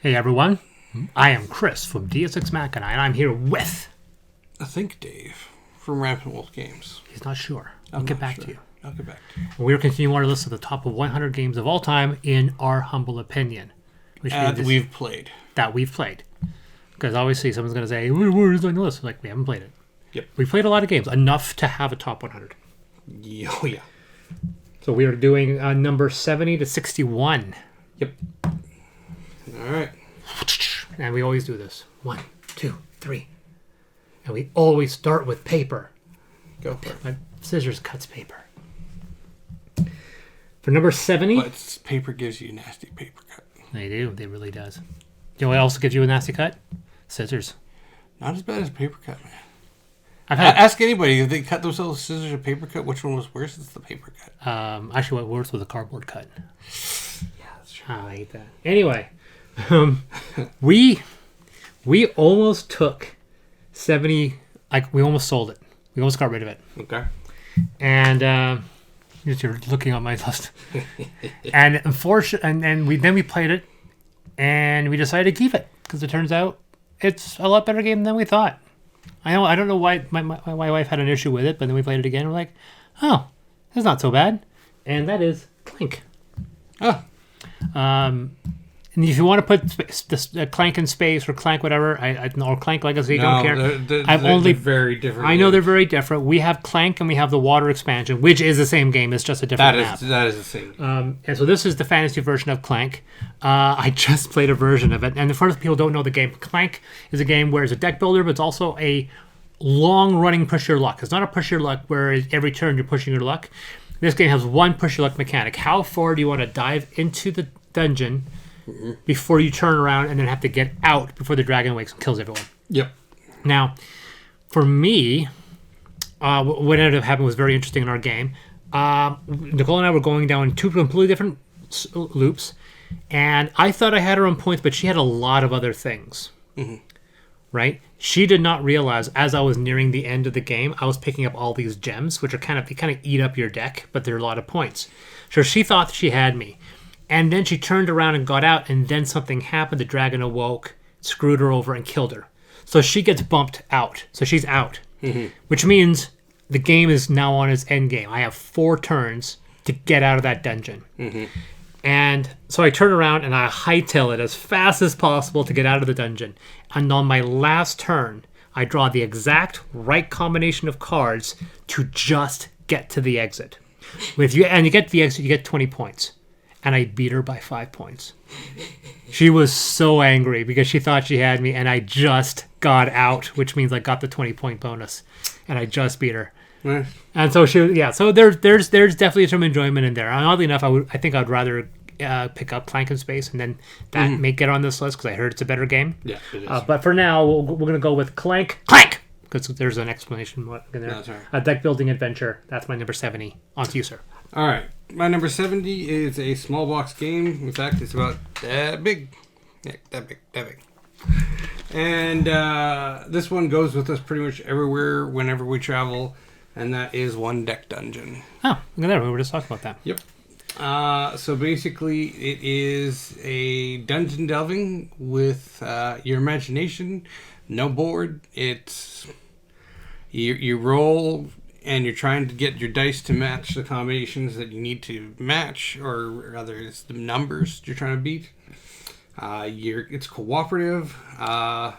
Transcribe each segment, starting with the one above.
Hey everyone, I am Chris from Deus Ex Machina, and I'm here with... I think Dave from Rampant Wolf Games. He's not sure. I'll get back to you. I'll get back to you. We're continuing our list of the top of 100 games of all time in our humble opinion. Which means we've played. That we've played. Because obviously someone's going to say, where is it on the list? Like, we haven't played it. Yep. We played a lot of games, enough to have a top 100. Oh, yeah. So we are doing number 70 to 61. Yep. All right. And we always do this. 1, 2, 3. And we always start with paper. Go for it. My scissors cuts paper. For number 70... But paper gives you a nasty paper cut. They do. They really does. You know what else gives you a nasty cut? Scissors. Not as bad as paper cut, man. I've Ask anybody if they cut themselves scissors or paper cut, which one was worse? It's the paper cut. Actually, what worse was a cardboard cut. Yeah, that's true. Oh, I hate that. Anyway, we almost took 70. Like, we almost sold it. We almost got rid of it. Okay. And you're looking at my list. And unfortunately, and we played it, and we decided to keep it because it turns out it's a lot better game than we thought. I don't know why my wife had an issue with it, but then we played it again. And we're like, oh, that's not so bad. And that is Clank. Oh. And if you want to put Clank in space or Clank whatever, or Clank Legacy, don't care. They're very different. I know they're very different. We have Clank and we have the Water expansion, which is the same game. It's just a different map. That is the same. And so this is the fantasy version of Clank. I just played a version of it. And for people who don't know the game, Clank is a game where it's a deck builder, but it's also a long-running push your luck. It's not a push your luck where every turn you're pushing your luck. This game has one push your luck mechanic. How far do you want to dive into the dungeon before you turn around and then have to get out before the dragon wakes and kills everyone? Yep. Now, for me, what ended up happening was very interesting in our game. Nicole and I were going down two completely different loops, and I thought I had her on points, but she had a lot of other things. Mm-hmm. Right? She did not realize as I was nearing the end of the game, I was picking up all these gems, which are kind of eat up your deck, but they're a lot of points. So she thought she had me. And then she turned around and got out, and then something happened. The dragon awoke, screwed her over, and killed her. So she gets bumped out. So she's out. Mm-hmm. Which means the game is now on its end game. I have 4 turns to get out of that dungeon. Mm-hmm. And so I turn around and I hightail it as fast as possible to get out of the dungeon. And on my last turn, I draw the exact right combination of cards to just get to the exit. You get to the exit, you get 20 points. And I beat her by 5 points. She was so angry because she thought she had me, and I just got out, which means I got the 20-point bonus, and I just beat her. Nice. And so So there's definitely some enjoyment in there. And oddly enough, I think I'd rather pick up Clank in Space, and then that may get on this list because I heard it's a better game. Yeah, it is. But for now, we're going to go with Clank, because there's an explanation in there. That's right. A deck building adventure. That's my number 70. On to you, sir. All right. My number 70 is a small box game. In fact, it's about that big. Yeah, that big. And this one goes with us pretty much everywhere, whenever we travel, and that is One Deck Dungeon. Oh, look at that. We were just talking about that. Yep. So basically, it is a dungeon delving with your imagination, no board. It's you roll, and you're trying to get your dice to match the combinations that you need to match, or rather, it's the numbers you're trying to beat. It's cooperative. Unlike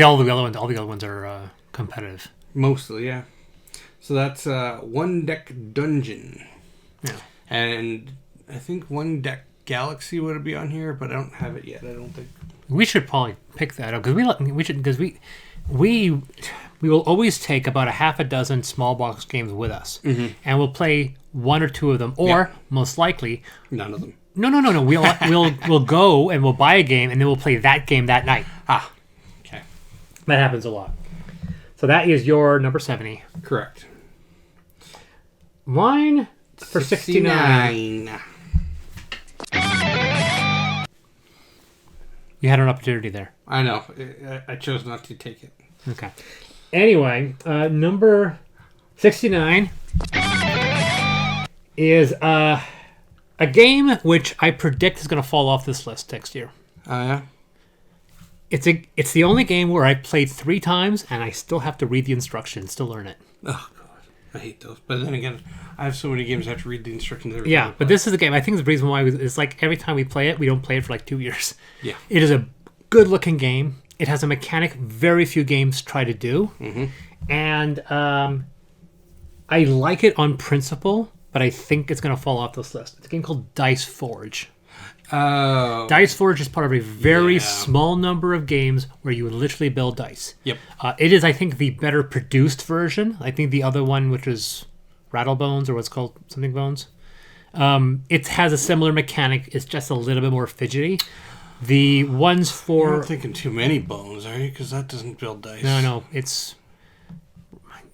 all the other ones are competitive. Mostly, yeah. So that's One Deck Dungeon. Yeah. And I think One Deck Galaxy would be on here, but I don't have it yet. I don't think. We should probably pick that up because we will always take about a half a dozen small box games with us, and we'll play 1 or 2 of them, or most likely none of them. No. We'll go and we'll buy a game, and then we'll play that game that night. Okay. That happens a lot. So that is your number 70. Correct. Mine for 69. You had an opportunity there. I know. I chose not to take it. Okay. Anyway, number 69 is A game which I predict is going to fall off this list next year. Yeah. It's the only game where I played 3 times and I still have to read the instructions to learn it. Oh god, I hate those. But then again, I have so many games I have to read the instructions every time. Yeah, but this is a game. I think the reason why it's like every time we play it, we don't play it for like 2 years. Yeah. It is a good-looking game. It has a mechanic very few games try to do, and I like it on principle. But I think it's going to fall off this list. It's a game called Dice Forge. Oh. Dice Forge is part of a very small number of games where you literally build dice. Yep. It is, I think, the better produced version. I think the other one, which is Rattlebones or what's called something Bones, it has a similar mechanic. It's just a little bit more fidgety. The ones for... You're not thinking too many bones, are you? Because that doesn't build dice. No, it's...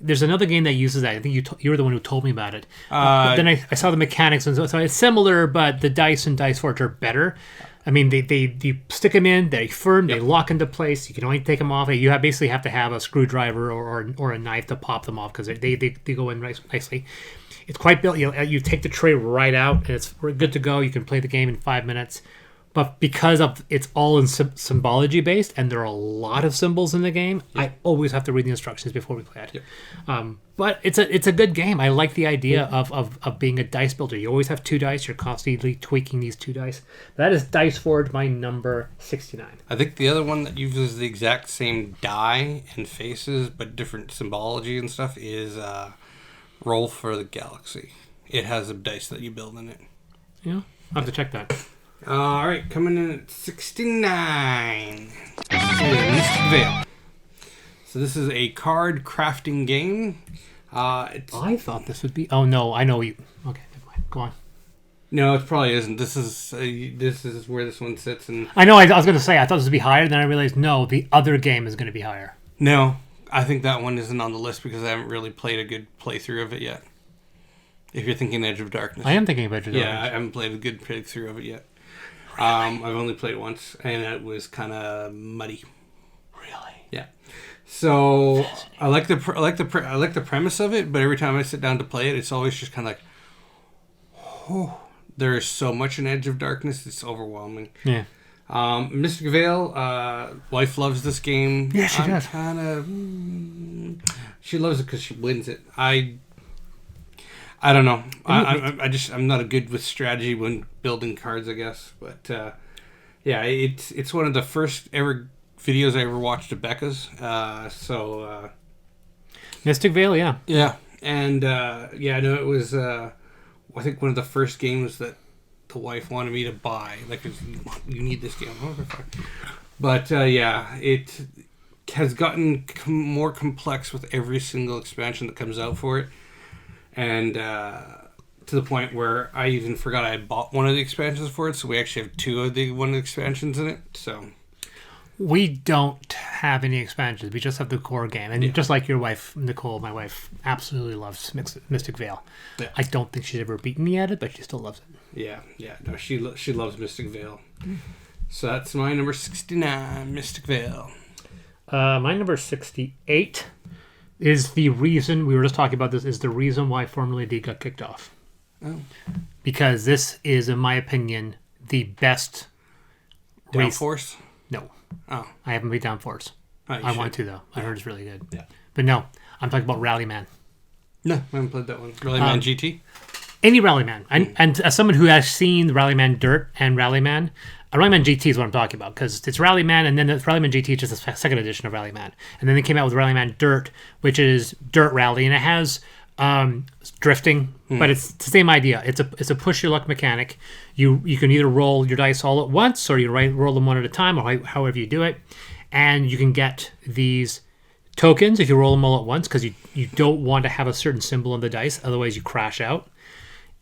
There's another game that uses that. I think you were the one who told me about it. But then I saw the mechanics, and so it's similar, but the dice and Dice Forge are better. I mean, you stick them in, they're firm, they lock into place. You can only take them off. You basically have to have a screwdriver or a knife to pop them off because they go in nicely. It's quite built. You take the tray right out, and it's good to go. You can play the game in 5 minutes. But because of it's all in symbology based, and there are a lot of symbols in the game, I always have to read the instructions before we play it. Yep. But it's a good game. I like the idea of being a dice builder. You always have 2 dice. You're constantly tweaking these 2 dice. That is Dice Forge, my number 69. I think the other one that uses the exact same die and faces, but different symbology and stuff, is Roll for the Galaxy. It has a dice that you build in it. Yeah, I'll have to check that. All right, coming in at 69 is Mystic Vale. So this is a card crafting game. I thought this would be... Oh, no, I know you... Okay, never mind. Go on. No, it probably isn't. This is where this one sits. And I know, I was going to say, I thought this would be higher, then I realized, no, the other game is going to be higher. No, I think that one isn't on the list because I haven't really played a good playthrough of it yet. If you're thinking Edge of Darkness. I am thinking Edge of Darkness. Yeah, I haven't played a good playthrough of it yet. I've only played it once, and it was kind of muddy. Really? Yeah. So I like the premise of it, but every time I sit down to play it, it's always just kind of like, oh, there is so much in Edge of Darkness, it's overwhelming. Yeah. Mystic Vale, wife loves this game. Yeah, she does. She loves it because she wins it. I don't know. I'm not good with strategy when building cards, I guess. But yeah, it's one of the first ever videos I ever watched of Becca's. Mystic Vale, yeah. Yeah, and yeah, no, it was I think one of the first games that the wife wanted me to buy. Like, you need this game. But yeah, it has gotten more complex with every single expansion that comes out for it. And to the point where I even forgot I had bought one of the expansions for it, so we actually have 2 of the expansions in it. So we don't have any expansions. We just have the core game. And just like your wife, Nicole, my wife, absolutely loves Mystic Vale. Yeah. I don't think she's ever beaten me at it, but she still loves it. Yeah. No, she loves Mystic Vale. So that's my number 69, Mystic Vale. My number 68 is the reason, we were just talking about this, is the reason why Formula D got kicked off. Oh. Because this is, in my opinion, the best race. Downforce? No. Oh. I haven't beat Downforce. Oh, I want to, though. I heard it's really good. Yeah. But no, I'm talking about Rallyman. No, I haven't played that one. Rallyman GT? Any Rallyman. And as someone who has seen Rallyman Dirt and Rallyman, Rallyman GT is what I'm talking about, because it's Rallyman, and then the Rallyman GT is just the second edition of Rallyman. And then they came out with Rallyman Dirt, which is Dirt Rally, and it has drifting, but it's the same idea. It's a push your luck mechanic. You can either roll your dice all at once, or you roll them one at a time, or however you do it. And you can get these tokens if you roll them all at once, because you don't want to have a certain symbol on the dice, otherwise you crash out.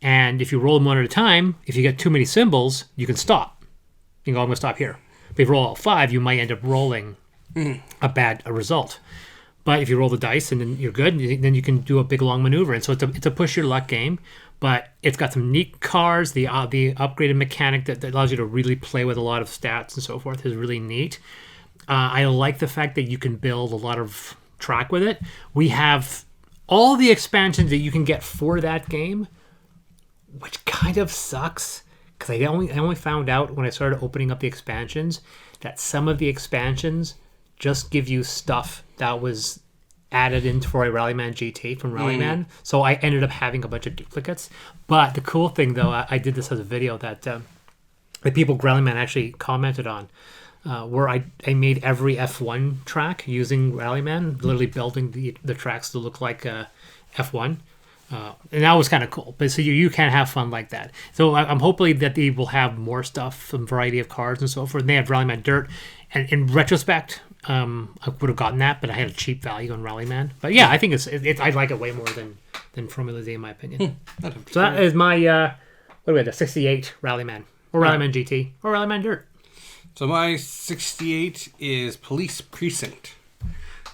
And if you roll them one at a time, if you get too many symbols, you can stop. You can go, I'm going to stop here. But if you roll all 5, you might end up rolling a result. But if you roll the dice and then you're good, then you can do a big long maneuver. And so it's a push your luck game, but it's got some neat cards. The upgraded mechanic that allows you to really play with a lot of stats and so forth is really neat. I like the fact that you can build a lot of track with it. We have all the expansions that you can get for that game. which kind of sucks because I only found out when I started opening up the expansions that some of the expansions just give you stuff that was added into for a Rallyman GT from Rallyman. So I ended up having a bunch of duplicates. But the cool thing, though, I did this as a video that the people Rallyman actually commented on, where I made every F1 track using Rallyman, literally building the tracks to look like F1. And that was kind of cool. But so you can have fun like that. So I'm hoping that they will have more stuff, some variety of cars and so forth. And they have Rallyman Dirt. And in retrospect, I would have gotten that, but I had a cheap value on Rallyman. But yeah, I think I like it way more than Formula Z in my opinion. So that is my what do we have? The 68 Rallyman or Rallyman GT or Rallyman Dirt. So my 68 is Police Precinct.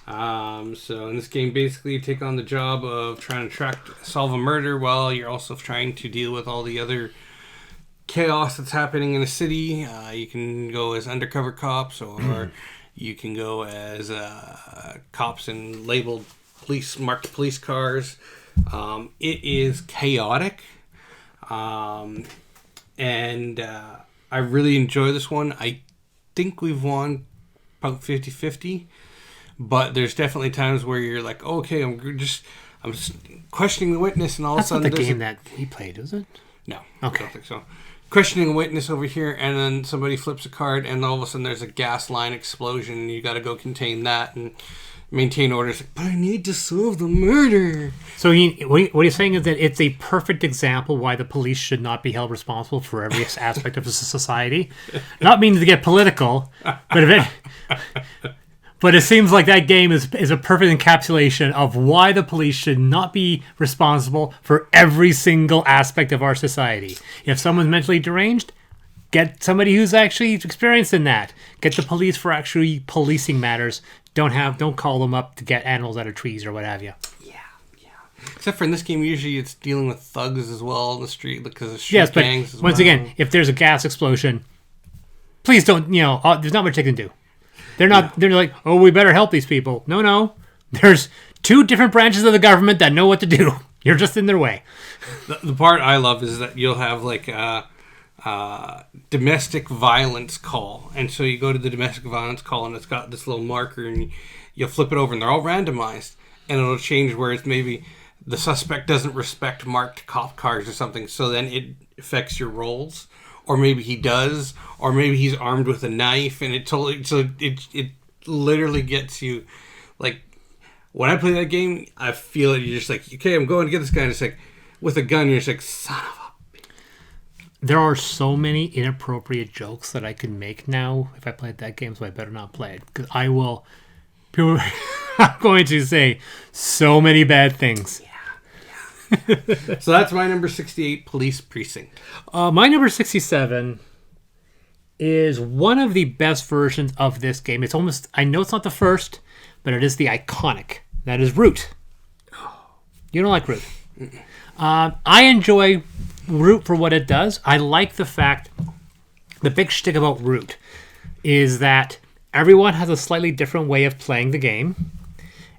So in this game, basically, you take on the job of trying to solve a murder while you're also trying to deal with all the other chaos that's happening in the city. You can go as undercover cops, or you can go as cops in labeled marked police cars. It is chaotic, and I really enjoy this one. I think we've won about 50-50. But there's definitely times where you're like, oh, okay, I'm questioning the witness, and all of a sudden... That's not the game that we played, is it? No. Okay. I don't think so. Questioning a witness over here, and then somebody flips a card, and all of a sudden there's a gas line explosion, and you got to go contain that and maintain order. It's like, but I need to solve the murder. So what he's saying is that it's a perfect example why the police should not be held responsible for every aspect of society. Not meaning to get political, but it seems like that game is a perfect encapsulation of why the police should not be responsible for every single aspect of our society. If someone's mentally deranged, get somebody who's actually experienced in that. Get the police for actually policing matters. Don't call them up to get animals out of trees or what have you. Yeah. Except for in this game, usually it's dealing with thugs as well in the street because of street gangs as well. Once again, if there's a gas explosion, please don't. There's not much they can do. They're not. Yeah. They're like, oh, we better help these people. No. There's two different branches of the government that know what to do. You're just in their way. The part I love is that you'll have like a domestic violence call, and so you go to the domestic violence call, and it's got this little marker, and you'll flip it over, and they're all randomized, and it'll change where it's maybe the suspect doesn't respect marked cop cars or something, so then it affects your rolls. Or maybe he does, or maybe he's armed with a knife, and it literally gets you. Like, when I play that game, I feel it. You're just like, okay, I'm going to get this guy, and it's like, with a gun, you're just like, son of a bitch. There are so many inappropriate jokes that I could make now if I played that game, so I better not play it, because I'm going to say so many bad things. So that's my number 68, Police Precinct. My number 67 is one of the best versions of this game. It's almost, I know it's not the first, but it is the iconic. That is Root. You don't like Root. I enjoy Root for what it does. I like the fact, the big shtick about Root is that everyone has a slightly different way of playing the game.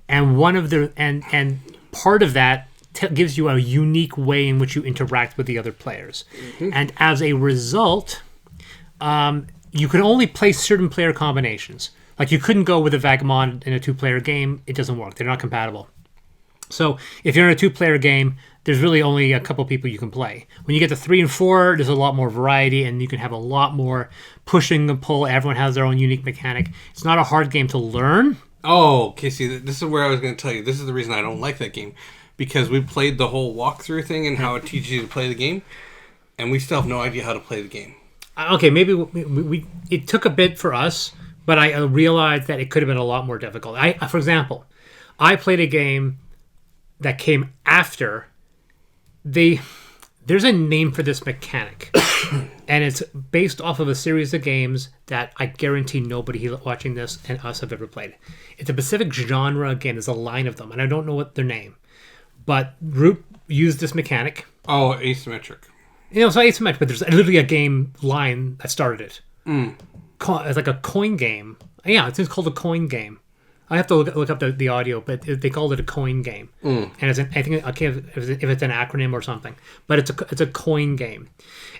And and part of that gives you a unique way in which you interact with the other players. Mm-hmm. And as a result, you can only play certain player combinations. Like, you couldn't go with a Vagabond in a two-player game. It doesn't work. They're not compatible. So if you're in a two-player game, there's really only a couple people you can play. When you get to 3 and 4, there's a lot more variety, and you can have a lot more pushing and pull. Everyone has their own unique mechanic. It's not a hard game to learn. Oh, okay. See, this is where I was going to tell you. This is the reason I don't like that game. Because we played the whole walkthrough thing and how it teaches you to play the game, and we still have no idea how to play the game. Okay, maybe we it took a bit for us, but I realized that it could have been a lot more difficult. For example, I played a game that came after there's a name for this mechanic, and it's based off of a series of games that I guarantee nobody watching this and us have ever played. It's a specific genre game. There's a line of them, and I don't know what their name. But Root used this mechanic. Oh, asymmetric. It's not asymmetric, but there's literally a game line that started it. It's like a coin game. Yeah, it's called a coin game. I have to look up the audio, but they called it a coin game, and I think I can't if it's an acronym or something, but it's a coin game,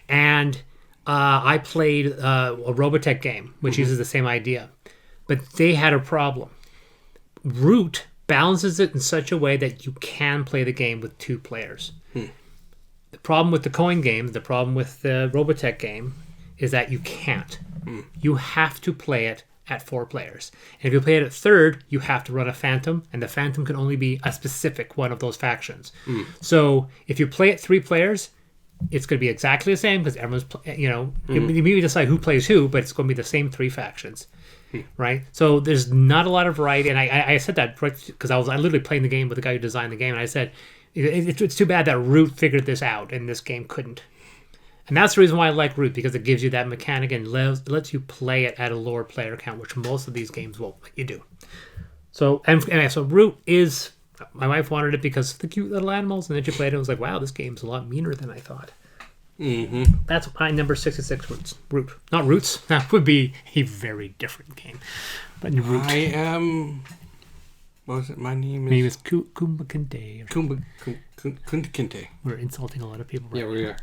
and I played a Robotech game which uses the same idea, but they had a problem. Root balances it in such a way that you can play the game with 2 players. The problem with the coin game, the problem with the Robotech game, is that you can't. You have to play it at 4 players. And if you play it at third, you have to run a Phantom, and the Phantom can only be a specific one of those factions. So if you play it 3 players, it's going to be exactly the same because everyone's, you maybe decide who plays who, but it's going to be the same 3 factions. Right? So there's not a lot of variety, and I said that because I literally playing the game with the guy who designed the game, and I said, it's too bad that Root figured this out and this game couldn't. And that's the reason why I like Root, because it gives you that mechanic and lets you play it at a lower player count, which most of these games won't let you do. So so Root is, my wife wanted it because of the cute little animals, and then she played it and was like, wow, this game's a lot meaner than I thought. That's my number 66, Root. Not Roots. That would be a very different game. But Root. I am... What was it? My name is Kumba Kinte. Kinte. We're insulting a lot of people. Yeah, we are.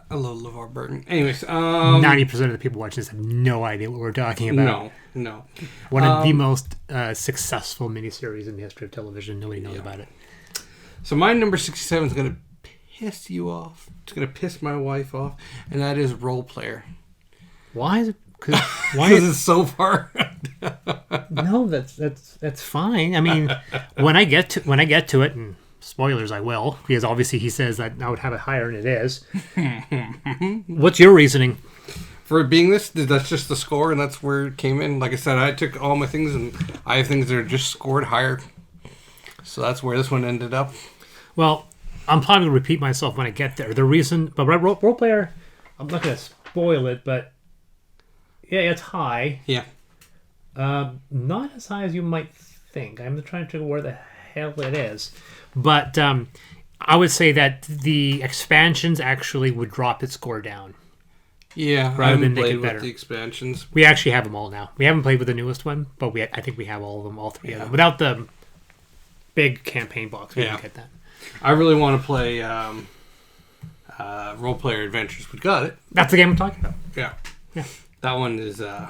Hello, LeVar Burton. Anyways, 90% of the people watching this have no idea what we're talking about. No. One of the most successful miniseries in the history of television. Nobody knows about it. So my number 67 is going to piss you off. It's going to piss my wife off, and that is Role Player. Why is it? Because it's so far. No, that's fine. I mean, when I get to it, and spoilers, I will, because obviously he says that I would have it higher, and it is. What's your reasoning for it being this? That's just the score, and that's where it came in. Like I said, I took all my things, and I have things that are just scored higher. So that's where this one ended up. Well, I'm probably going to repeat myself when I get there. The reason, but Role Player, I'm not going to spoil it, but yeah, it's high. Yeah. Not as high as you might think. I'm trying to figure where the hell it is. But I would say that the expansions actually would drop its score down. Yeah, rather than make it better. With the expansions. We actually have them all now. We haven't played with the newest one, but I think we have all of them, all 3 of them. Without the big campaign box, we didn't get that. I really want to play Role Player Adventures. We got it. That's the game I'm talking about. Yeah. That one is going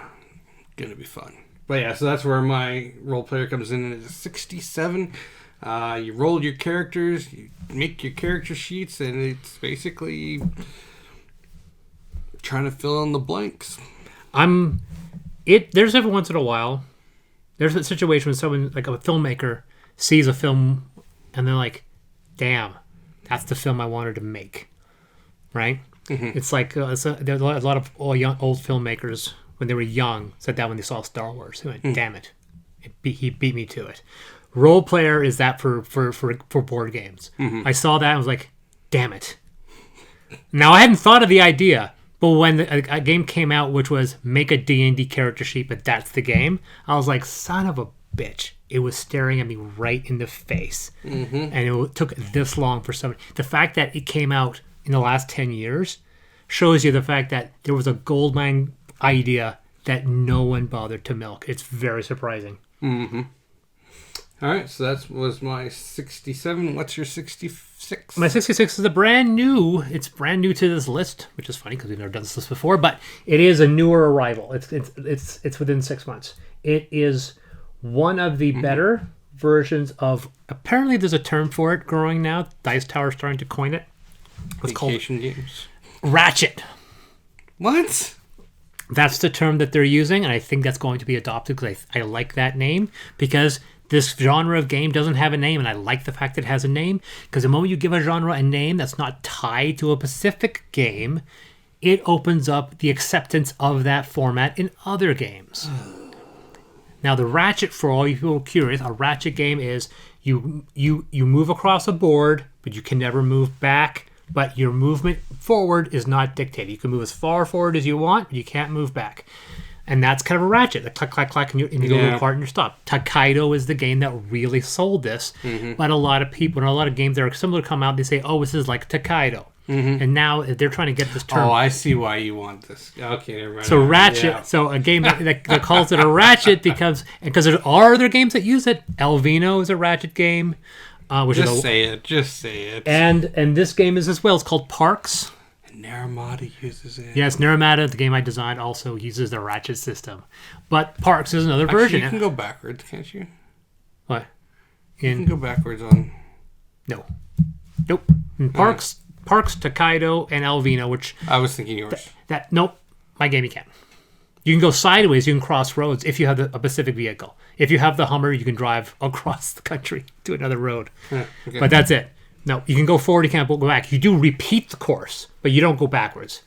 to be fun. But yeah, so that's where my Role Player comes in, and it's 67. You roll your characters, you make your character sheets, and it's basically trying to fill in the blanks. There's every once in a while, there's a situation when someone, like a filmmaker, sees a film, and they're like, damn, that's the film I wanted to make. Right? Mm-hmm. It's like there's a lot of old filmmakers when they were young said that when they saw Star Wars, they went, "Damn it, he beat me to it." Role Player is that for board games. Mm-hmm. I saw that and was like, "Damn it!" Now I hadn't thought of the idea, but when a game came out which was make a D&D character sheet, but that's the game, I was like, "Son of a bitch!" It was staring at me right in the face, and it took this long for somebody. The fact that it came out in the last 10 years shows you the fact that there was a goldmine idea that no one bothered to milk. It's very surprising. Mm-hmm. All right, so that was my 67. What's your 66? My 66 is brand new to this list, which is funny because we've never done this list before, but it is a newer arrival. It's within 6 months. It is one of the better versions of, apparently there's a term for it growing now. Dice Tower's starting to coin it. What's Vacation games. Ratchet. What? That's the term that they're using, and I think that's going to be adopted because I like that name, because this genre of game doesn't have a name, and I like the fact that it has a name, because the moment you give a genre a name that's not tied to a specific game, it opens up the acceptance of that format in other games. Now, the Ratchet, for all you people curious, a Ratchet game is you move across a board, but you can never move back. But your movement forward is not dictated. You can move as far forward as you want, but you can't move back. And that's kind of a Ratchet. The clack, clack, clack, and you go apart and you stop. Taikaido is the game that really sold this. Mm-hmm. But a lot of people, and a lot of games that are similar come out, they say, oh, this is like Taikaido. And now they're trying to get this term. Oh, I see why you want this. Okay, never mind. So ratchet, Yeah. so a game that calls it a ratchet because there are other games that use it. Elvino is a ratchet game, which Just is say it. Just say it. and this game is as well. It's called Parks. Naramata uses it. Yes, Naramata, the game I designed, also uses the ratchet system, but Parks is another Actually, version. you can go backwards, can't you? What? You can go backwards on. No, nope. In Parks, Takedo, and Elvino, which I was thinking yours. nope, my game you can't. You can go sideways. You can cross roads if you have a specific vehicle. If you have the Hummer, you can drive across the country to another road. Yeah, okay. But that's it. No, you can go forward. You can't go back. You do repeat the course, but you don't go backwards.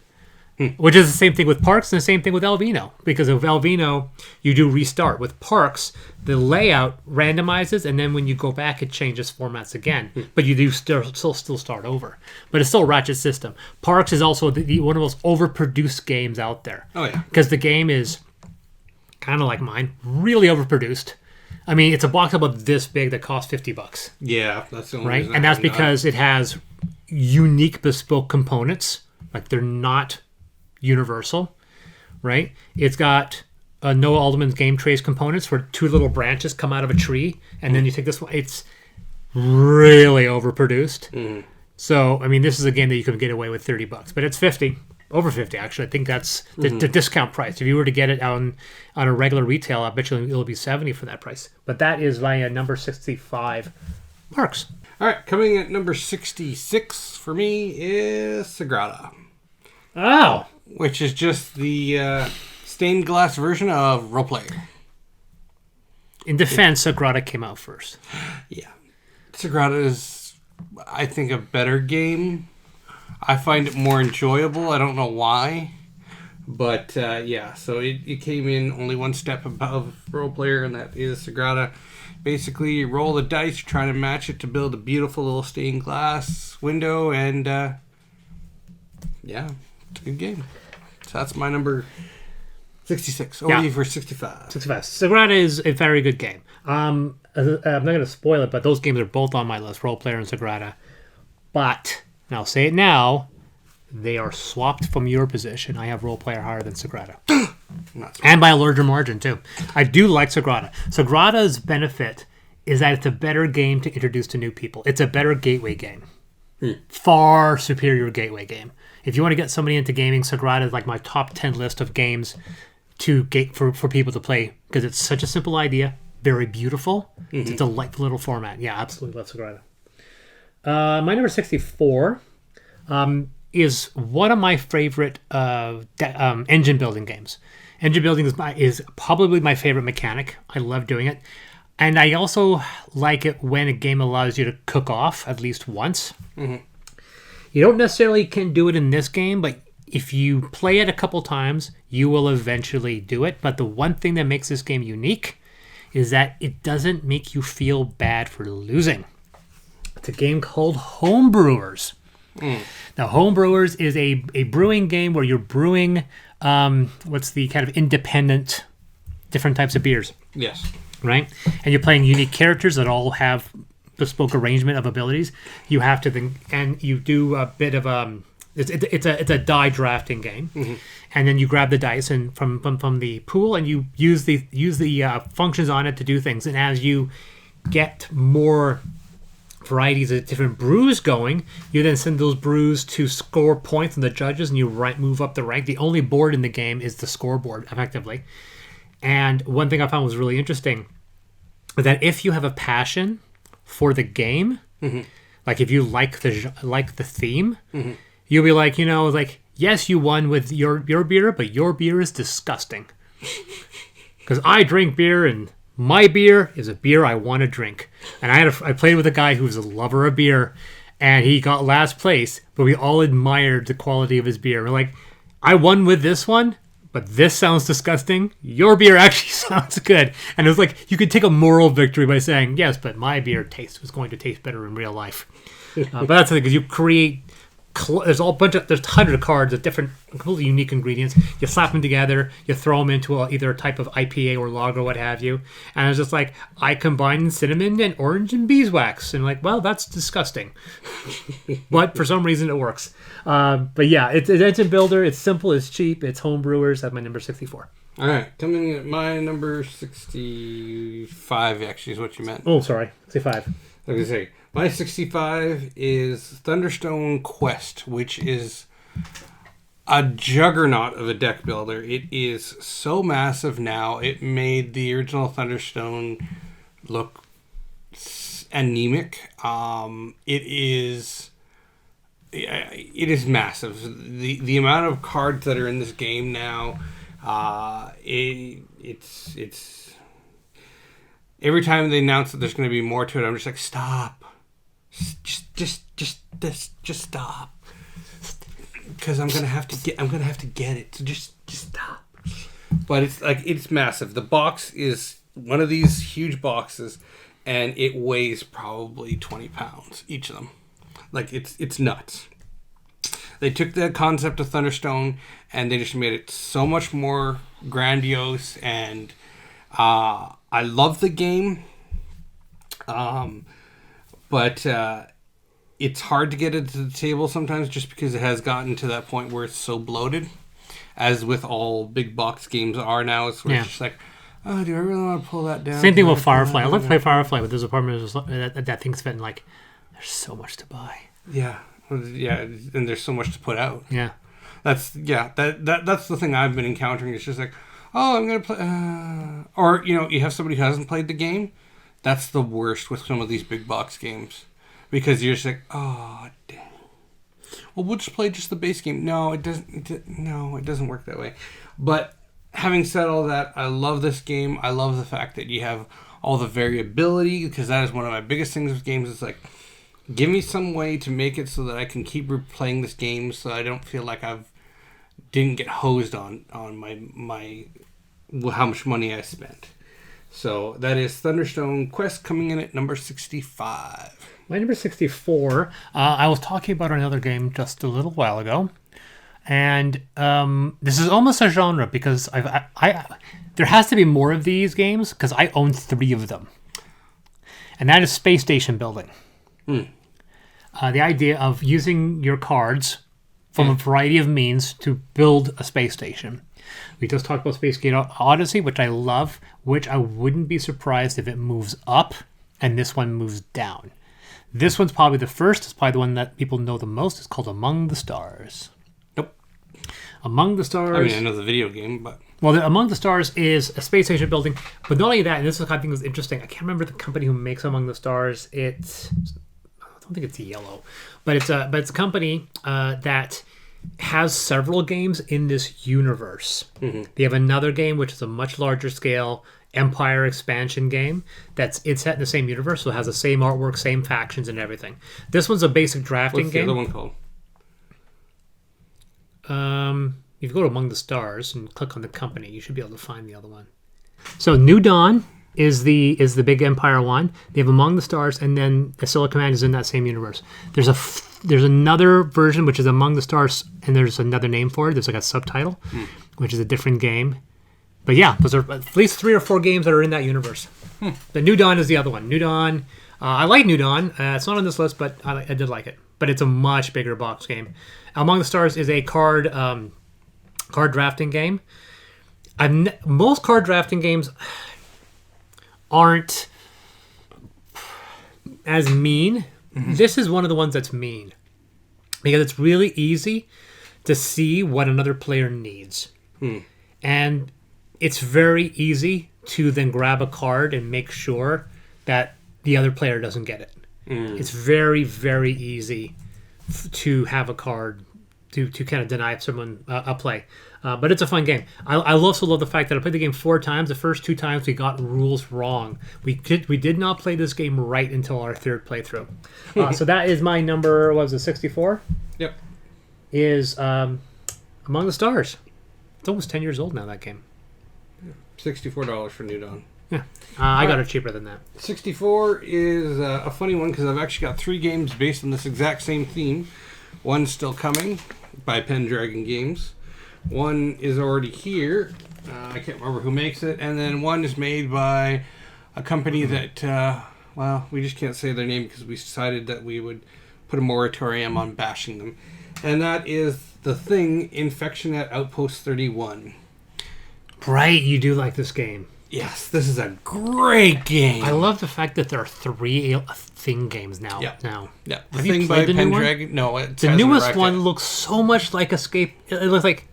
Which is the same thing with Parks and the same thing with Elvino. Because of Elvino, you do restart. With Parks, the layout randomizes, and then when you go back, it changes formats again. But you do still start over. But it's still a ratchet system. Parks is also one of the most overproduced games out there. Oh, yeah. Because the game is kind of like mine, really overproduced. I mean, it's a box about this big that costs $50. Yeah, that's the only Right? reason And I that's haven't got because it has unique bespoke components. Like they're not universal, right? It's got Noah Alderman's game trace components where two little branches come out of a tree, and then you take this one. It's really overproduced. So, I mean, this is a game that you can get away with $30, but it's 50. Over 50, actually. I think that's the discount price. If you were to get it on a regular retail, I bet you it'll be 70 for that price. But that is my number 65, Parks. All right, coming at number 66 for me is Sagrada, Oh, which is just the stained glass version of Roleplay. in defense, Sagrada came out first. Yeah. Sagrada is, I think, a better game. I find it more enjoyable. I don't know why. But, yeah, so it came in only one step above Roleplayer, and that is Sagrada. Basically, you roll the dice, you're trying to match it to build a beautiful little stained glass window, and, yeah, it's a good game. So that's my number 66. Over to you for 65. 65. Sagrada is a very good game. I'm not going to spoil it, but those games are both on my list, Roleplayer and Sagrada. But, and I'll say it now, they are swapped from your position. I have Roleplayer higher than Sagrada. And by a larger margin, too. I do like Sagrada. Sagrada's benefit is that it's a better game to introduce to new people. It's a better gateway game. Far superior gateway game. If you want to get somebody into gaming, Sagrada is like my top 10 list of games to get for people to play because it's such a simple idea, very beautiful. It's a delightful little format. Yeah, absolutely love Sagrada. My number 64 is one of my favorite engine building games. Engine building is probably my favorite mechanic. I love doing it. And I also like it when a game allows you to cook off at least once. You don't necessarily can do it in this game, but if you play it a couple times, you will eventually do it. But the one thing that makes this game unique is that it doesn't make you feel bad for losing. It's a game called Homebrewers. Now, Homebrewers is a brewing game where you're brewing what's the kind of independent different types of beers. Yes. Right? And you're playing unique characters that all have bespoke arrangement of abilities. You have to then, and you do a bit of it's a die drafting game, and then you grab the dice and from the pool and you use the functions on it to do things. And as you get more varieties of different brews going, you then send those brews to score points on the judges, and you move up the rank. The only board in the game is the scoreboard, effectively. And one thing I found was really interesting is that if you have a passion for the game, like if you like the theme, you'll be like, yes, you won with your beer, but your beer is disgusting. Because I drink beer, and my beer is a beer I want to drink. And I played with a guy who was a lover of beer, and he got last place, but we all admired the quality of his beer. We're like, I won with this one, but this sounds disgusting. Your beer actually sounds good. And it was like, you could take a moral victory by saying, yes, but my beer was going to taste better in real life. But that's the thing, because you create there's all bunch of there's 100 cards of different completely unique ingredients. You slap them together, you throw them into either a type of IPA or lager or what have you, and it's just like I combine cinnamon and orange and beeswax, and like, well, that's disgusting, but for some reason it works. But yeah, it's a builder. It's simple, it's cheap, it's home brewers. That's my number 64. All right, coming in at my number 65. Actually, is what you meant. Oh, sorry, 65. Like I say, my 65 is Thunderstone Quest, which is a juggernaut of a deck builder. It is so massive now. It made the original Thunderstone look anemic. It is massive. The amount of cards that are in this game now, it's every time they announce that there's going to be more to it, I'm just like, stop. Just stop, because I'm gonna have to get it. So just stop. But it's massive. The box is one of these huge boxes, and it weighs probably 20 pounds each of them. Like it's nuts. They took the concept of Thunderstone and they just made it so much more grandiose. And I love the game. But it's hard to get it to the table sometimes just because it has gotten to that point where it's so bloated, as with all big box games are now. It's just like, oh, do I really want to pull that down? Same thing with Firefly. I love to play Firefly, but there's a part that thing's fitting like, there's so much to buy. Yeah, and there's so much to put out. Yeah, that's the thing I've been encountering. It's just like, oh, I'm gonna play, or you have somebody who hasn't played the game. That's the worst with some of these big box games, because you're just like, oh, dang. Well, we'll just play just the base game. No, it doesn't. No, it doesn't work that way. But having said all that, I love this game. I love the fact that you have all the variability, because that is one of my biggest things with games. It's like, give me some way to make it so that I can keep replaying this game, so I don't feel like didn't get hosed on my how much money I spent. So that is Thunderstone Quest, coming in at number 65. My number 64, I was talking about another game just a little while ago. And this is almost a genre, because there has to be more of these games, because I own 3 of them. And that is space station building. The idea of using your cards from a variety of means to build a space station. We just talked about Space Gate Odyssey, which I love, which I wouldn't be surprised if it moves up, and this one moves down. This one's probably the first. It's probably the one that people know the most. It's called Among the Stars. Nope. Among the Stars. I mean, I know the video game, but... Well, Among the Stars is a space station building, but not only that, and this is the kind of thing that's interesting. I can't remember the company who makes Among the Stars. I don't think it's Yellow, but it's a company that has several games in this universe. Mm-hmm. They have another game which is a much larger scale Empire expansion game it's set in the same universe, so it has the same artwork, same factions, and everything. This one's a basic drafting game. What's the other one called? If you go to Among the Stars and click on the company, you should be able to find the other one. So New Dawn is the big Empire one. They have Among the Stars, and then Asila Command is in that same universe. There's another version which is Among the Stars, and there's another name for it. There's like a subtitle, which is a different game. But yeah, those are at least 3 or 4 games that are in that universe. The New Dawn is the other one. New Dawn, I like New Dawn. It's not on this list, but I did like it. But it's a much bigger box game. Among the Stars is a card drafting game. Most card drafting games aren't as mean. Mm-hmm. This is one of the ones that's mean, because it's really easy to see what another player needs. And it's very easy to then grab a card and make sure that the other player doesn't get it. It's very, very easy to have a card to kind of deny someone a play. But it's a fun game. I also love the fact that I played the game 4 times. The first 2 times we got rules wrong. We did not play this game right until our 3rd playthrough. So that is my number, what was it, 64? Yep. Is Among the Stars. It's almost 10 years old now, that game. $64 for New Dawn. Yeah. I got it cheaper than that. 64 is a funny one, because I've actually got 3 games based on this exact same theme. One's still coming by Pendragon Games. One is already here. I can't remember who makes it. And then one is made by a company that, well, we just can't say their name because we decided that we would put a moratorium on bashing them. And that is The Thing, Infection at Outpost 31. Right, you do like this game. Yes, this is a great game. I love the fact that there are 3 Thing games now. Yeah. Yeah. The Have Thing you by played the new one? Pendragon. No, it The hasn't newest arrived one yet. looks so much like Escape. It looks like,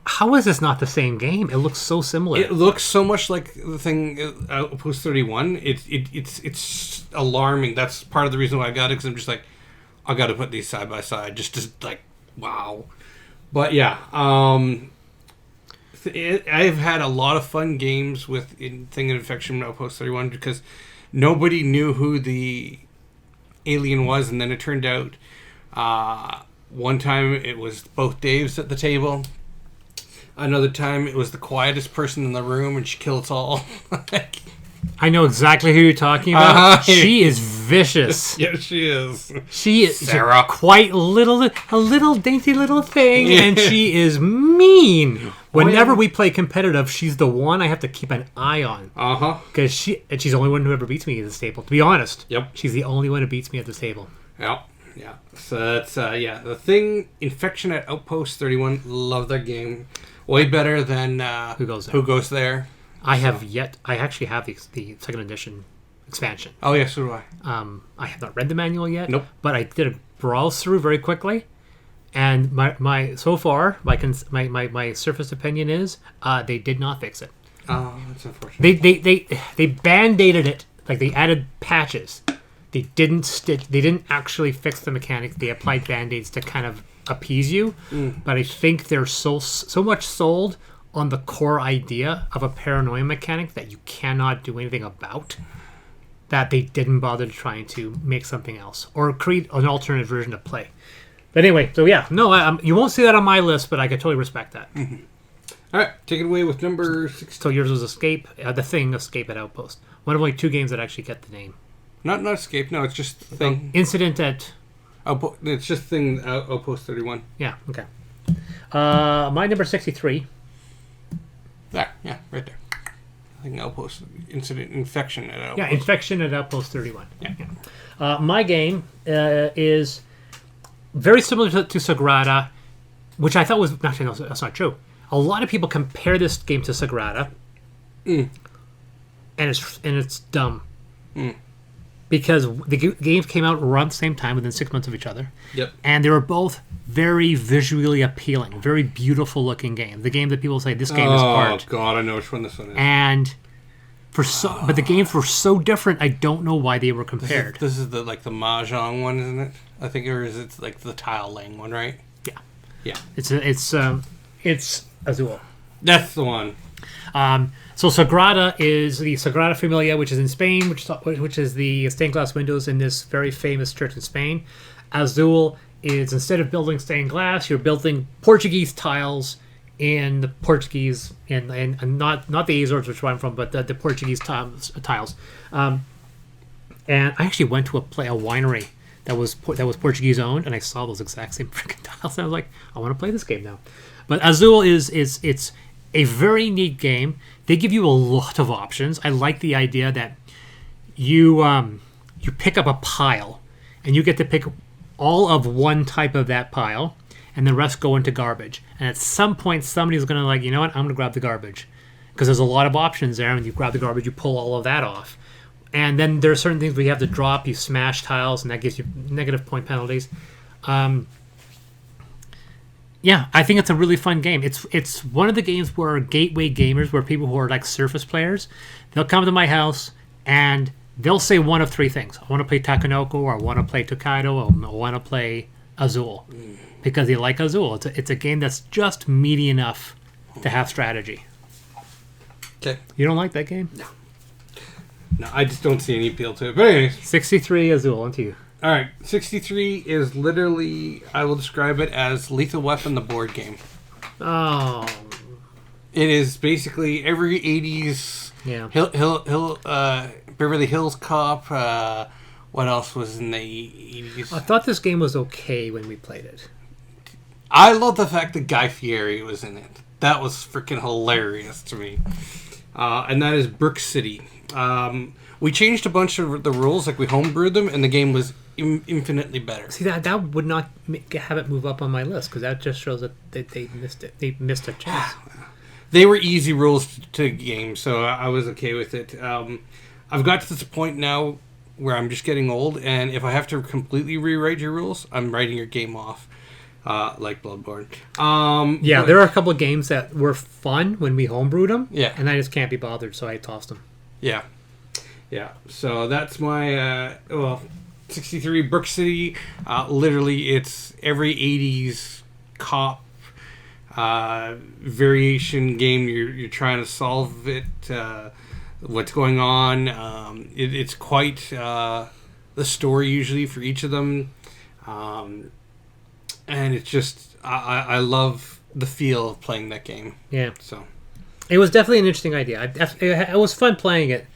how is this not the same game? It looks so similar. It looks so much like The Thing Outpost 31. It's alarming. That's part of the reason why I got it, because I'm just like, I got to put these side by side, just to like, wow. But yeah, I've had a lot of fun games with Thing and Infection Outpost 31 because nobody knew who the alien was, and then it turned out one time it was both Daves at the table. Another time it was the quietest person in the room, and she killed us all. I know exactly who you're talking about. Uh-huh. She is vicious. Yeah, she is. She is Sarah. quite a little dainty little thing, and she is mean. Whenever we play competitive, she's the one I have to keep an eye on. Because she's the only one who ever beats me at this table. To be honest, Yep. she's the only one who beats me at this table. Yeah. So that's The Thing, Infection at Outpost 31. Love that game. Way better than Who Goes There. Who Goes There. I actually have the second edition expansion. Oh yeah, so do I. I have not read the manual yet. Nope. But I did a browse through very quickly, and my so far my surface opinion is they did not fix it. Oh, that's unfortunate. They band-aided it, like they added patches. They didn't actually fix the mechanics. They applied band-aids to kind of appease you. But I think they're so much sold on the core idea of a paranoia mechanic that you cannot do anything about, that they didn't bother trying to make something else or create an alternate version of play. But anyway, so yeah, no, you won't see that on my list, but I could totally respect that. All right, take it away with number 6. So yours was Escape, The Thing, Escape at Outpost. One of only 2 games that actually get the name. Not Escape. No, it's just Thing. Incident at... It's just Thing Outpost 31. Yeah, okay. My number 63. There, yeah, right there. I think Outpost Incident Infection at Outpost. Yeah, Infection at Outpost 31. Yeah. My game is very similar to Sagrada, which I thought was... Actually, no, that's not true. A lot of people compare this game to Sagrada, and it's dumb. Because the games came out around the same time, within 6 months of each other. Yep. And they were both very visually appealing, very beautiful looking games. The game that people say, this game is art. Oh, God, I know which one this one is. And but the games were so different, I don't know why they were compared. This is the Mahjong one, isn't it? I think, or is it like the tile laying one, right? Yeah. Yeah. It's Azul. That's the one. So Sagrada is the Sagrada Familia, which is in Spain, which is the stained glass windows in this very famous church in Spain. Azul is, instead of building stained glass, you're building Portuguese tiles in the Portuguese, and not the Azores, which is where I'm from, but the Portuguese tiles. And I actually went to a winery that was Portuguese owned, and I saw those exact same freaking tiles, and I was like, I want to play this game now. But Azul it's a very neat game. They give you a lot of options. I like the idea that you pick up a pile, and you get to pick all of one type of that pile, and the rest go into garbage. And at some point, somebody's going to like, you know what, I'm going to grab the garbage. Because there's a lot of options there, and you grab the garbage, you pull all of that off. And then there are certain things where you have to drop, you smash tiles, and that gives you negative point penalties. Yeah, I think it's a really fun game. It's one of the games where gateway gamers, where people who are like surface players, they'll come to my house and they'll say one of 3 things. I want to play Takenoko, or I want to play Tokaido, or I want to play Azul. Because they like Azul. It's a game that's just meaty enough to have strategy. Okay. You don't like that game? No, I just don't see any appeal to it. But anyways. 63 Azul, onto you. All right, 63 is literally, I will describe it as Lethal Weapon, the board game. Oh. It is basically every 80s Yeah. Beverly Hills Cop, What else was in the 80s? I thought this game was okay when we played it. I love the fact that Guy Fieri was in it. That was freaking hilarious to me. And that is Brook City. We changed a bunch of the rules, like we homebrewed them, and the game was infinitely better. See, that would not have it move up on my list, because that just shows that they missed it. They missed a chance. They were easy rules to game, so I was okay with it. I've got to this point now where I'm just getting old, and if I have to completely rewrite your rules, I'm writing your game off, like Bloodborne. Yeah, there are a couple of games that were fun when we homebrewed them, Yeah. and I just can't be bothered, so I tossed them. Yeah. Yeah. So that's my, 63 Brook City. Literally, it's every 80s cop variation game. You're trying to solve it, what's going on. It's quite the story usually for each of them. And it's just, I love the feel of playing that game. Yeah. So It was definitely an interesting idea. It was fun playing it.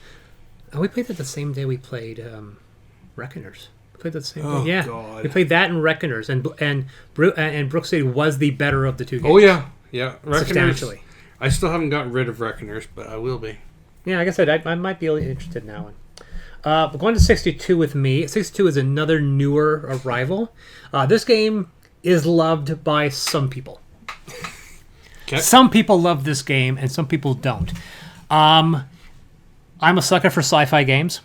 We played it the same day we played Reckoners. We played that the same day. Yeah. God. We played that and Reckoners, and Brook City was the better of the two games. Oh, yeah. Yeah. Reckoners. Substantially. I still haven't gotten rid of Reckoners, but I will be. Yeah, like I said, I might be interested now. We're going to 62 with me. 62 is another newer arrival. This game is loved by some people. Okay. Some people love this game, and some people don't. I'm a sucker for sci-fi games,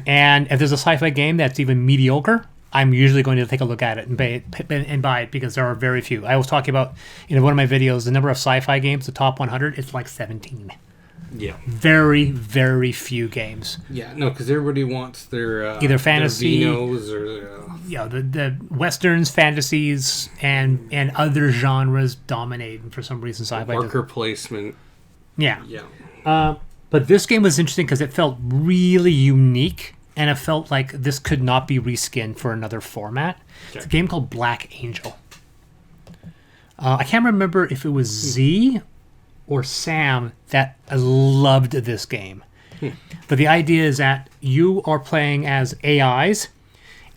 and if there's a sci-fi game that's even mediocre, I'm usually going to take a look at it and buy it because there are very few. I was talking about in one of my videos the number of sci-fi games, the top 100. It's like 17. Yeah. Very, very few games. Yeah, no, because everybody wants their Either fantasy, their vinos or the westerns, fantasies, and other genres dominate. And for some reason, sci-fi. marker placement. Yeah. Yeah. But this game was interesting because it felt really unique, and it felt like this could not be reskinned for another format. Okay. It's a game called Black Angel. I can't remember if it was Z or Sam that loved this game. But the idea is that you are playing as AIs,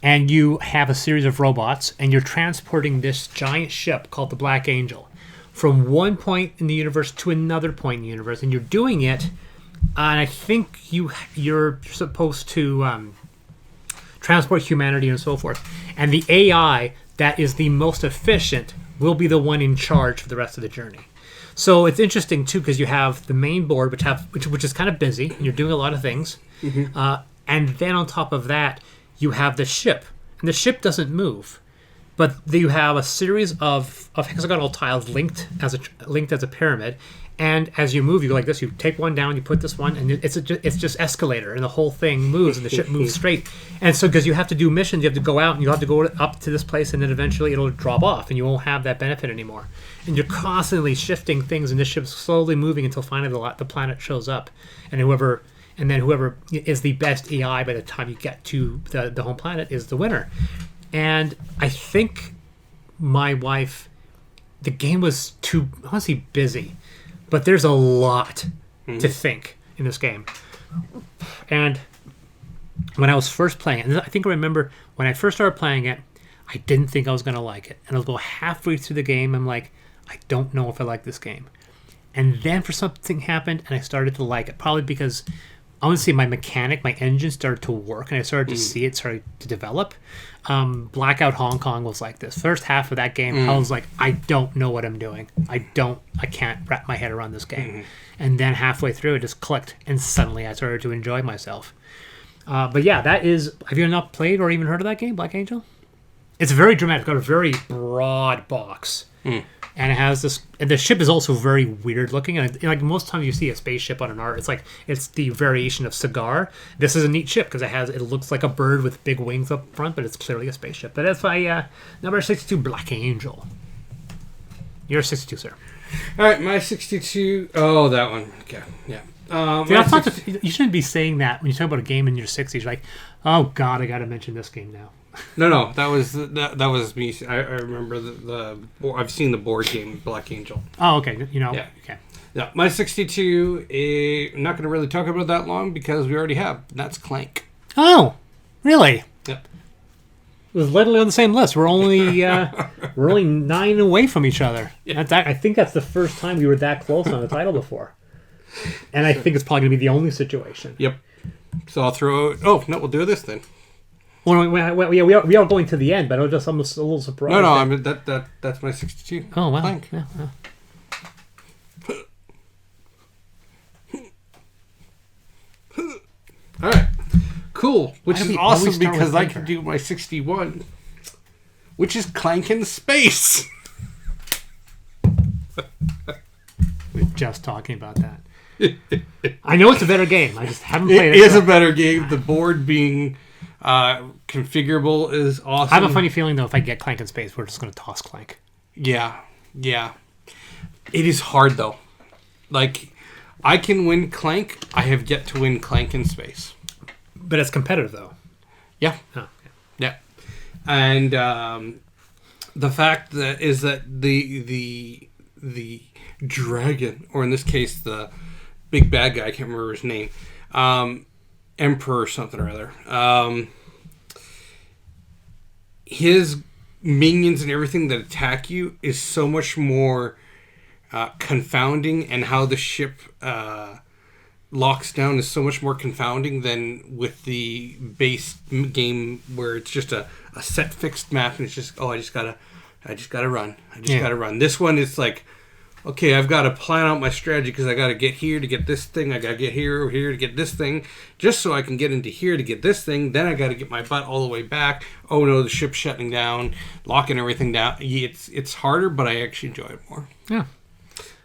and you have a series of robots, and you're transporting this giant ship called the Black Angel from one point in the universe to another point in the universe, and you're doing it. And I think you're supposed to transport humanity and so forth. And the AI that is the most efficient will be the one in charge for the rest of the journey. So it's interesting too because you have the main board, which is kind of busy, and you're doing a lot of things. And then on top of that, you have the ship, and the ship doesn't move, but you have a series of hexagonal tiles linked as a pyramid. And as you move, you go like this. You take one down, you put this one, and it's just escalator, and the whole thing moves, and the ship moves straight. And so, because you have to do missions, you have to go out, and you have to go up to this place, and then eventually it'll drop off, and you won't have that benefit anymore. And you're constantly shifting things, and the ship's slowly moving until finally the planet shows up, and whoever is the best AI by the time you get to the home planet is the winner. And I think my wife, the game was too, honestly, busy. But there's a lot to think in this game. And when I was first playing it, and I think I remember when I first started playing it, I didn't think I was going to like it. And I'll go halfway through the game, I'm like, I don't know if I like this game. And then for something happened, and I started to like it. Probably because, I want to say my engine started to work, and I started to see it started to develop. Blackout Hong Kong was like this. First half of that game, I was like, I don't know what I'm doing. I can't wrap my head around this game. And then halfway through, it just clicked, and suddenly I started to enjoy myself. But yeah, that is. Have you not played or even heard of that game, Black Angel? It's very dramatic. It's got a very broad box. And it has this. And the ship is also very weird looking. And like most times you see a spaceship on an art, it's the variation of Cigar. This is a neat ship because it looks like a bird with big wings up front, but it's clearly a spaceship. But that's my number 62, Black Angel. You're 62, sir. All right, my 62. Oh, that one. Okay, yeah. You shouldn't be saying that when you talk about a game in your 60s. You're like, oh God, I got to mention this game now. No, that was me. I remember I've seen the board game Black Angel. Oh, okay. Yeah. Okay. Yeah, my 62. I'm not going to really talk about that long because we already have. And that's Clank. Oh, Really? Yep. It was literally on the same list. We're only 9 away from each other. Yeah. I think that's the first time we were that close on the title before. And I think it's probably going to be the only situation. Yep. So I'll throw. Oh no, we'll do this then. Well, we are going to the end, but I'm a little surprised. No, I mean that's my 62. Oh wow. Clank. Yeah. All right. Cool. Which Why do is we always awesome start with because I Clanker? can do my 61, which is Clank in Space. We were just talking about that. I know it's a better game. I just haven't played It it. is a better game. The board being configurable is awesome. I have a funny feeling though, if I get Clank in Space, we're just going to toss Clank. Yeah. It is hard though. Like, I can win Clank. I have yet to win Clank in Space. But it's competitive though. Yeah. Oh, Yeah. And the fact that is that the dragon, or in this case the big bad guy, I can't remember his name, Emperor or something or other, his minions and everything that attack you is so much more confounding, and how the ship locks down is so much more confounding than with the base game where it's just a set fixed map and it's just, I just gotta run. Gotta run. This one is like, okay, I've got to plan out my strategy because I got to get here to get this thing. I got to get here or here to get this thing, just so I can get into here to get this thing. Then I got to get my butt all the way back. Oh no, the ship's shutting down, locking everything down. It's harder, but I actually enjoy it more. Yeah.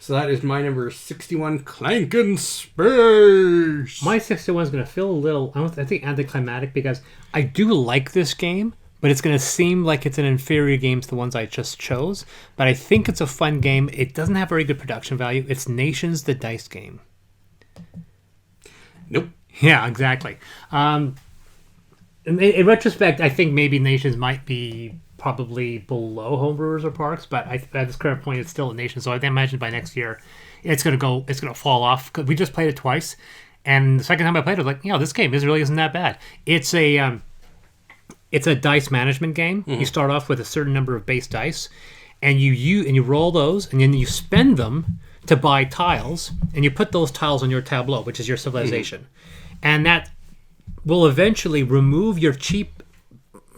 So that is my number 61, Clank in Space. My 61 is going to feel a little, I think, anticlimactic because I do like this game, but it's going to seem like it's an inferior game to the ones I just chose. But I think it's a fun game. It doesn't have very good production value. It's Nations, the dice game. Nope. Yeah, exactly. In retrospect, I think maybe Nations might be probably below Homebrewers or Parks, but at this current point, it's still a Nation. So I imagine by next year, it's gonna fall off. 'Cause we just played it twice, and the second time I played it, I was like, this game really isn't that bad. It's a dice management game. Mm-hmm. You start off with a certain number of base dice, and you roll those, and then you spend them to buy tiles, and you put those tiles on your tableau, which is your civilization, and that will eventually remove your cheap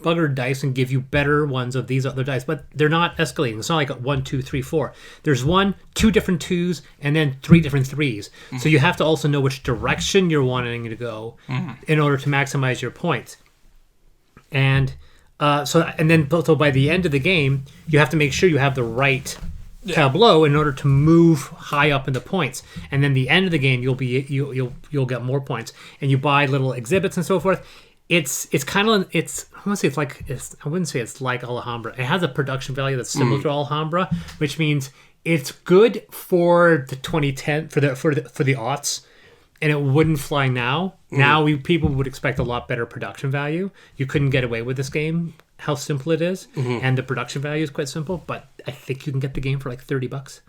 buggered dice and give you better ones of these other dice, but they're not escalating. It's not like 1, 2, 3, 4. There's 1, 2 different 2s, and then 3 different 3s. Mm-hmm. So you have to also know which direction you're wanting to go in order to maximize your points. And so by the end of the game, you have to make sure you have the right tableau in order to move high up in the points. And then the end of the game, you'll get more points, and you buy little exhibits and so forth. It's kind of I wouldn't say it's like Alhambra. It has a production value that's similar to Alhambra, which means it's good for the 2010 for the aughts, and it wouldn't fly now. Now people would expect a lot better production value. You couldn't get away with this game, how simple it is, and the production value is quite simple. But I think you can get the game for like $30.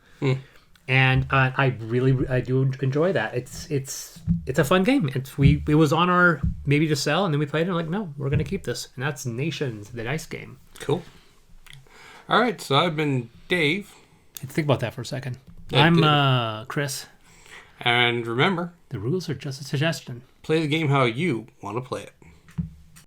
And I do enjoy that. It's a fun game. It was on our maybe to sell, and then we played it and like, no, we're gonna keep this. And that's Nations, the dice game. Cool. All right, so I've been Dave. Think about that for a second. I'm Chris. And remember, the rules are just a suggestion. Play the game how you want to play it.